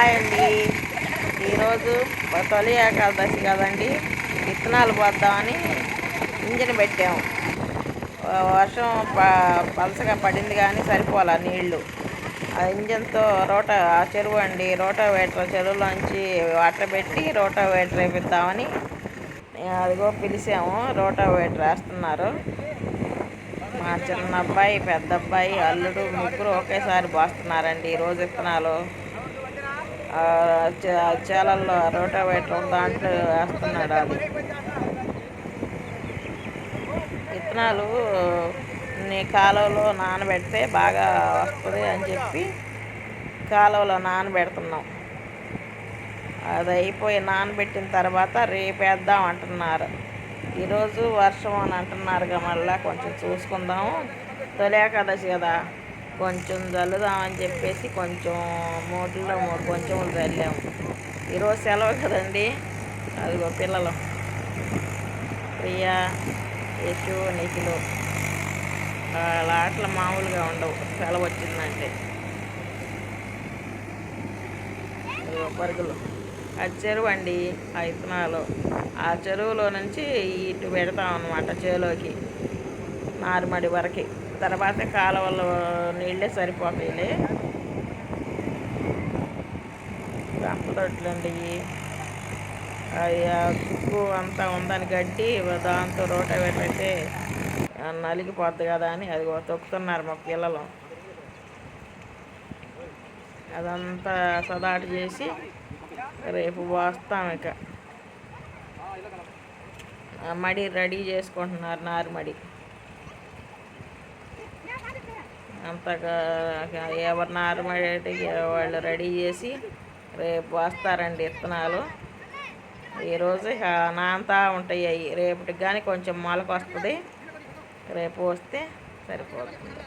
Hi అండి. ఈరోజు తొలి ఏకాదశి కదండి, విత్తనాలు పోద్దామని ఇంజన్ పెట్టాము. వర్షం పలసగా పడింది కానీ సరిపోలే నీళ్లు. ఆ ఇంజన్తో ఆ చెరువు అండి, రోటావేటర్ చెరువులోంచి వాటర్ పెట్టి రోటావేటర్ వేపిద్దామని అదిగో పిలిచాము. రోటావేటర్ వేస్తున్నారు. మా చిన్న అబ్బాయి, పెద్ద అబ్బాయి, అల్లుడు ముగ్గురు ఒకేసారి పోస్తున్నారండి ఈరోజు విత్తనాలు. చేలల్లో రోటావేటర్ దాంట్లో వేస్తున్నాడు. అది విత్తనాలు కాలువలో నానబెడితే బాగా వస్తుంది అని చెప్పి కాలువలో నానబెడుతున్నాం. అది అయిపోయి నానబెట్టిన తర్వాత రేపేద్దాం అంటున్నారు. ఈరోజు వర్షం అని అంటున్నారుగా, మళ్ళీ కొంచెం చూసుకుందాము. తొలి ఏకాదశి కదా, కొంచెం చల్లుదామని చెప్పేసి కొంచెం మూటల్లో కొంచెం చల్లాము. ఈరోజు సెలవు కదండి. అదిగో పిల్లలు ప్రియా, యశు, నిఖిలు వాళ్ళ ఆటలు మామూలుగా ఉండవు సెలవు వచ్చిందంటే. పరుగులు ఆ చెరువు అండి, ఆ విత్తనాలు ఆ చెరువులో నుంచి ఇటు పెడతాం అన్నమాట, చేలోకి నారుమడి వరకు. తర్వాత కాలువలో నీళ్ళే సరిపోతాయిలే. రంపతొట్లండి, తుక్కు అంతా ఉందని గడ్డి, దాంతో రోటావేటర్ అయితే నలిగిపోద్ది కదా అని అది తొక్కుతున్నారు మా పిల్లలు. అదంతా సదాటు చేసి రేపు పోస్తాం. ఇక మడి రెడీ చేసుకుంటున్నారు, నారుమడి అంతగా. ఎవరు నారుమడి వాళ్ళు రెడీ చేసి రేపు వస్తారండి విత్తనాలు. ఈరోజు నాంతా ఉంటాయి అవి. రేపటికి కానీ కొంచెం మొలక వస్తుంది, రేపు వస్తే సరిపోతుంది.